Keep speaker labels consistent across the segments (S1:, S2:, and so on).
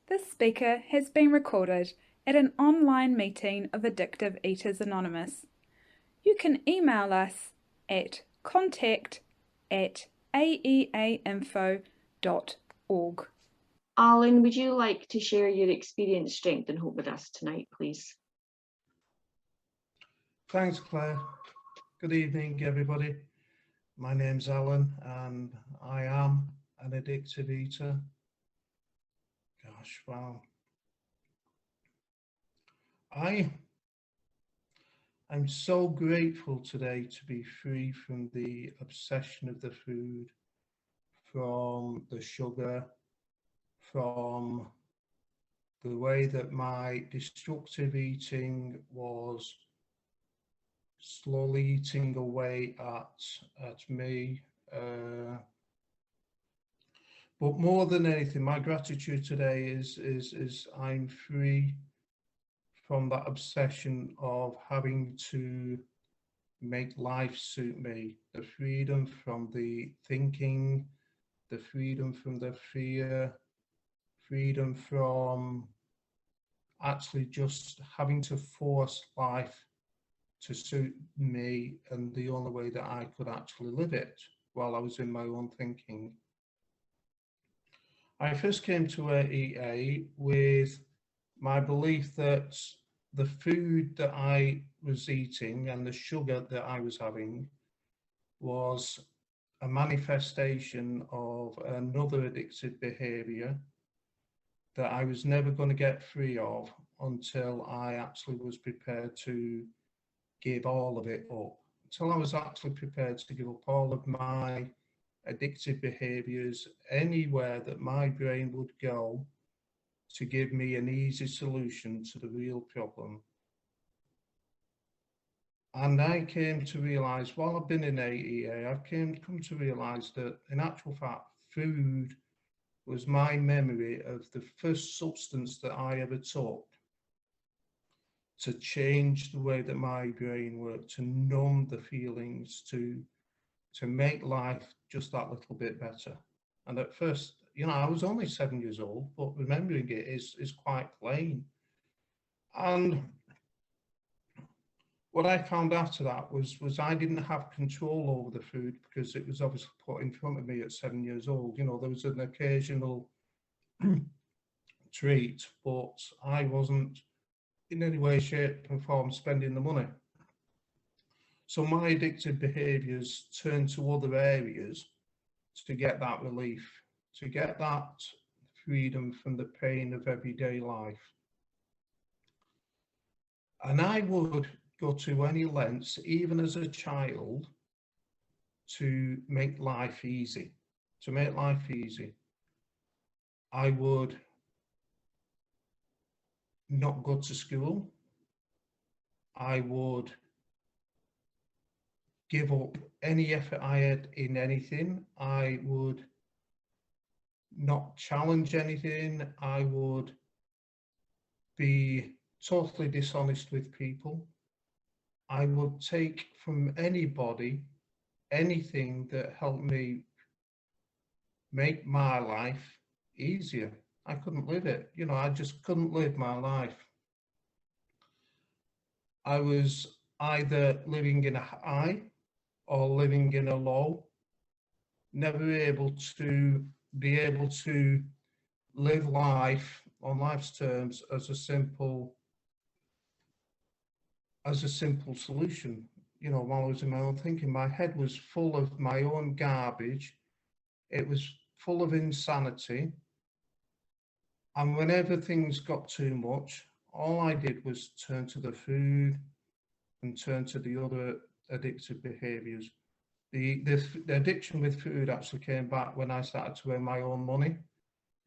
S1: This speaker has been recorded at an online meeting of Addictive Eaters Anonymous. You can email us at contact@aeainfo.org.
S2: Alan, would you like to share your experience, strength and hope with us tonight, please?
S3: Thanks, Claire. Good evening, everybody. My name's Alan and I am an addictive eater. Gosh, wow. I'm so grateful today to be free from the obsession of the food, from the sugar, from the way that my destructive eating was slowly eating away at me. But more than anything, my gratitude today is I'm free from that obsession of having to make life suit me. The freedom from the thinking, the freedom from the fear, freedom from actually just having to force life to suit me, and the only way that I could actually live it while I was in my own thinking. I first came to AEA with my belief that the food that I was eating and the sugar that I was having was a manifestation of another addictive behavior that I was never going to get free of until I actually was prepared to give all of it up, until I was actually prepared to give up all of my addictive behaviors, anywhere that my brain would go to give me an easy solution to the real problem. And I came to realize, while I've been in AEA, I've come to realize that in actual fact, food was my memory of the first substance that I ever took to change the way that my brain worked, to numb the feelings, to make life just that little bit better. And at first, you know, I was only 7 years old, but remembering it is quite plain. And what I found after that was I didn't have control over the food because it was obviously put in front of me at 7 years old. You know, there was an occasional treat, but I wasn't in any way, shape and form spending the money. So my addictive behaviors turned to other areas to get that relief, to get that freedom from the pain of everyday life. And I would go to any lengths, even as a child, to make life easy, I would not go to school. I would give up any effort I had in anything. I would not challenge anything. I would be totally dishonest with people. I would take from anybody anything that helped me make my life easier. I couldn't live it. You know, I just couldn't live my life. I was either living in a high or living in a low, never able to live life on life's terms as a simple solution. You know, while I was in my own thinking, my head was full of my own garbage. It was full of insanity. And whenever things got too much, all I did was turn to the food and turn to the other addictive behaviors. The addiction with food actually came back when I started to earn my own money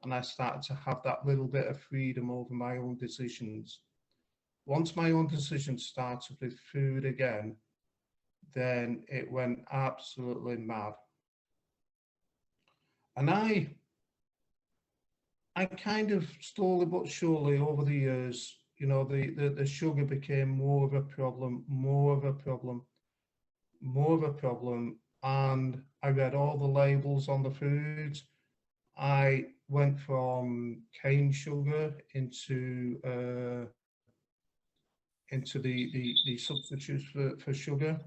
S3: and I started to have that little bit of freedom over my own decisions. Once my own decisions started with food again, then it went absolutely mad. And I kind of slowly but surely over the years, you know, the sugar became more of a problem, and I read all the labels on the foods. I went from cane sugar into the substitutes for sugar.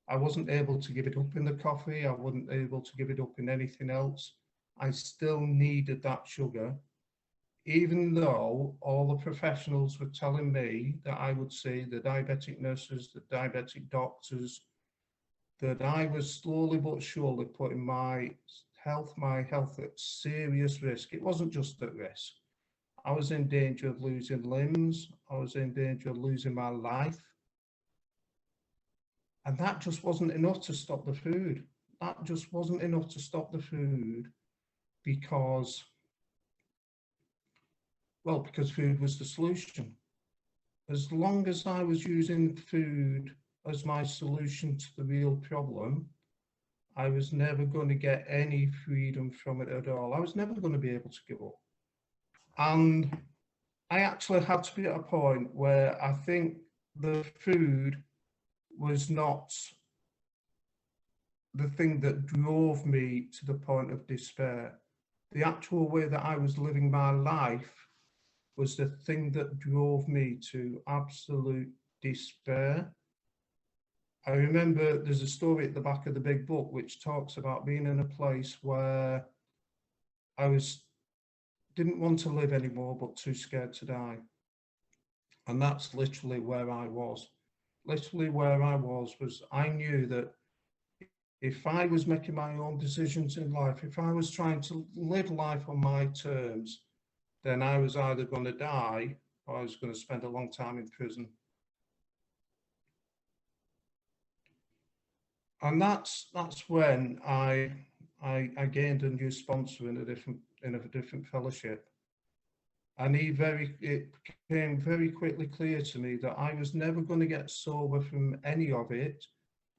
S3: I wasn't able to give it up in the coffee. I wasn't able to give it up in anything else. I still needed that sugar, even though all the professionals were telling me that I would see the diabetic nurses, the diabetic doctors, that I was slowly but surely putting my health at serious risk. It wasn't just at risk. I was in danger of losing limbs. I was in danger of losing my life. And that just wasn't enough to stop the food. That just wasn't enough to stop the food because food was the solution. As long as I was using food as my solution to the real problem, I was never going to get any freedom from it at all. I was never going to be able to give up. And I actually had to be at a point where I think the food was not the thing that drove me to the point of despair. The actual way that I was living my life was the thing that drove me to absolute despair. I remember there's a story at the back of the big book which talks about being in a place where I didn't want to live anymore, but too scared to die. And that's literally where I was. Literally where I was I knew that if I was making my own decisions in life, if I was trying to live life on my terms, then I was either going to die or I was going to spend a long time in prison. And that's when I gained a new sponsor in a different fellowship. And it became very quickly clear to me that I was never going to get sober from any of it,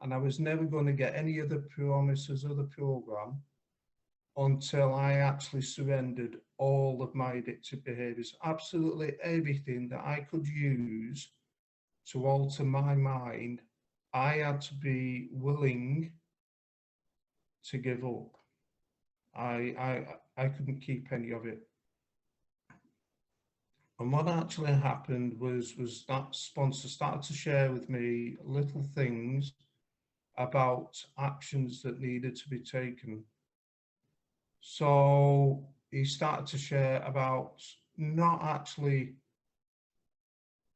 S3: and I was never going to get any of the promises of the program until I actually surrendered all of my addictive behaviors, absolutely everything that I could use to alter my mind. I had to be willing to give up. I couldn't keep any of it. And what actually happened was that sponsor started to share with me little things about actions that needed to be taken. So he started to share about not actually,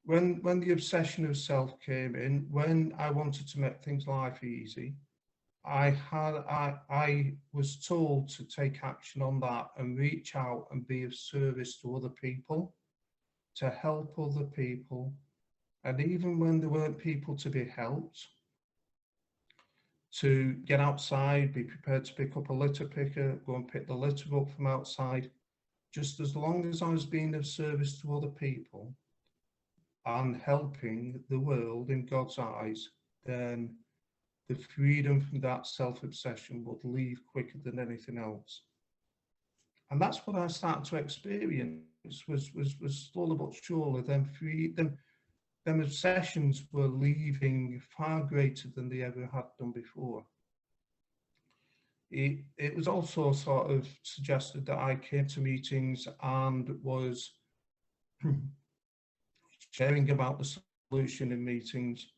S3: when the obsession of self came in, when I wanted to make things life easy, I was told to take action on that and reach out and be of service to other people, to help other people. And even when there weren't people to be helped, to get outside, be prepared to pick up a litter picker, go and pick the litter up from outside. Just as long as I was being of service to other people and helping the world in God's eyes, then the freedom from that self-obsession would leave quicker than anything else. And that's what I started to experience, was slowly but surely, them obsessions were leaving far greater than they ever had done before. It was also sort of suggested that I came to meetings and was sharing about the solution in meetings,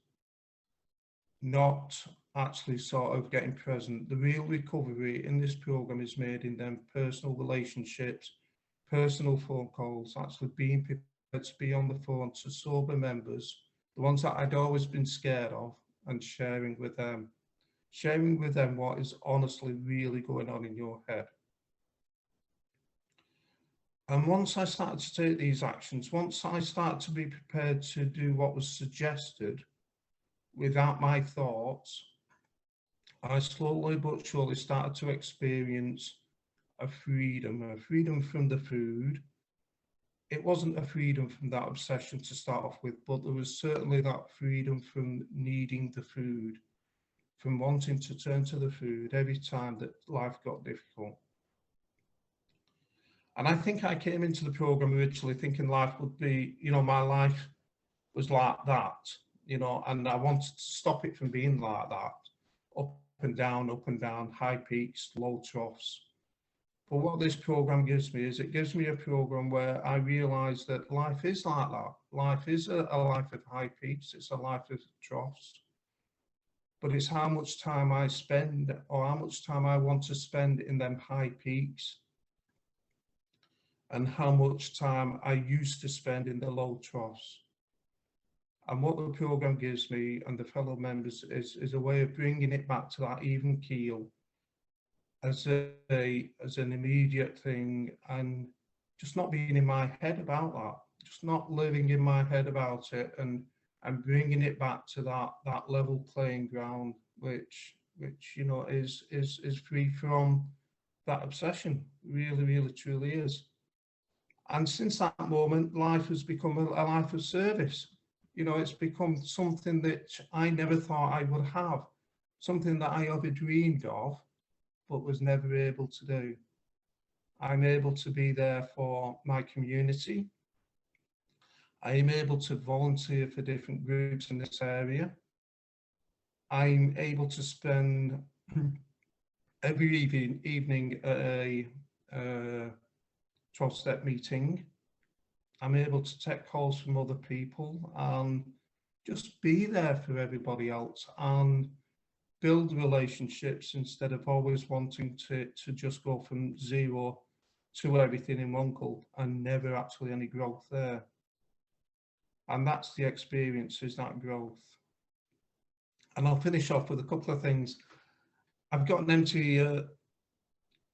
S3: not actually sort of getting present. The real recovery in this program is made in them personal relationships, personal phone calls, actually being prepared to be on the phone to sober members, the ones that I'd always been scared of, and sharing with them what is honestly really going on in your head. And once I started to take these actions, once I started to be prepared to do what was suggested without my thoughts, I slowly but surely started to experience a freedom from the food. It wasn't a freedom from that obsession to start off with, but there was certainly that freedom from needing the food, from wanting to turn to the food every time that life got difficult. And I think I came into the program originally thinking life would be, my life was like that, and I wanted to stop it from being like that. Up and down, high peaks, low troughs. But what this program gives me is, it gives me a program where I realize that life is like that. Life is a life of high peaks. It's a life of troughs. But it's how much time I spend, or how much time I want to spend in them high peaks, and how much time I used to spend in the low troughs. And what the program gives me and the fellow members is a way of bringing it back to that even keel as an immediate thing, and just not being in my head about that, just not living in my head about it, and bringing it back to that level playing ground, which you know is free from that obsession. Really truly is. And since that moment, life has become a life of service. You know, it's become something that I never thought I would have, something that I ever dreamed of, but was never able to do. I'm able to be there for my community. I am able to volunteer for different groups in this area. I'm able to spend every evening at a 12-step meeting. I'm able to take calls from other people and just be there for everybody else and build relationships instead of always wanting to just go from zero to everything in one gulp and never actually any growth there. And that's the experience, is that growth. And I'll finish off with a couple of things. I've got an empty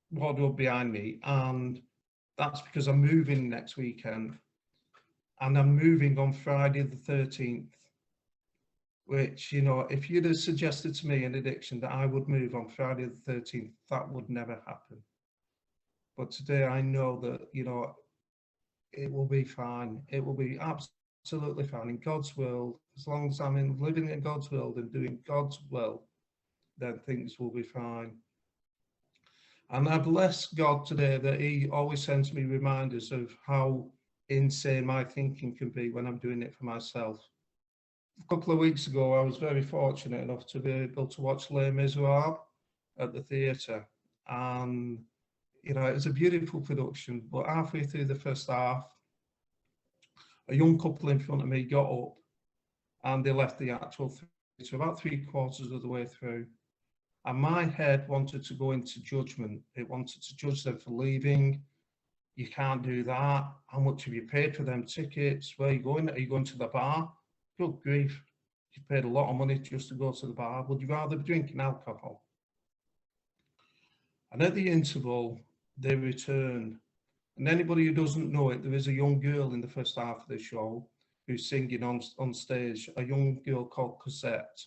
S3: wardrobe behind me, and that's because I'm moving next weekend. And I'm moving on Friday the 13th, which, you know, if you'd have suggested to me in addiction that I would move on Friday the 13th, that would never happen. But today I know that, you know, it will be fine. It will be absolutely fine in God's world. As long as I'm living in God's world and doing God's will, then things will be fine. And I bless God today that He always sends me reminders of how insane my thinking can be when I'm doing it for myself. A couple of weeks ago, I was very fortunate enough to be able to watch Les Miserables at the theatre. And, you know, it was a beautiful production, but halfway through the first half, a young couple in front of me got up and they left the actual theatre about 3/4 of the way through. And my head wanted to go into judgment. It wanted to judge them for leaving. You can't do that. How much have you paid for them tickets? Where are you going? Are you going to the bar? Good grief. You paid a lot of money just to go to the bar. Would you rather be drinking alcohol? And at the interval, they returned. And anybody who doesn't know it, there is a young girl in the first half of the show who's singing on stage, a young girl called Cosette.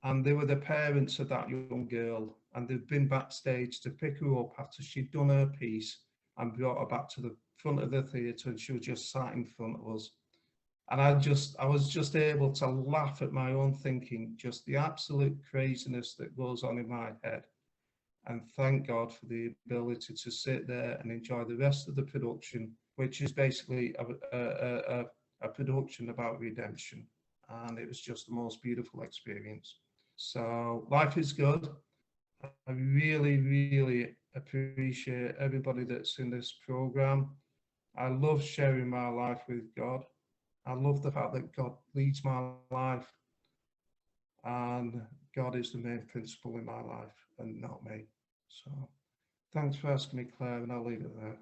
S3: And they were the parents of that young girl, and they've been backstage to pick her up after she'd done her piece and brought her back to the front of the theatre, and she was just sat in front of us. And I was just able to laugh at my own thinking, just the absolute craziness that goes on in my head. And thank God for the ability to sit there and enjoy the rest of the production, which is basically a production about redemption. And it was just the most beautiful experience. So life is good. I really appreciate everybody that's in this program. I love sharing my life with God. I love the fact that God leads my life, and God is the main principle in my life and not me. So thanks for asking me, Claire, and I'll leave it there.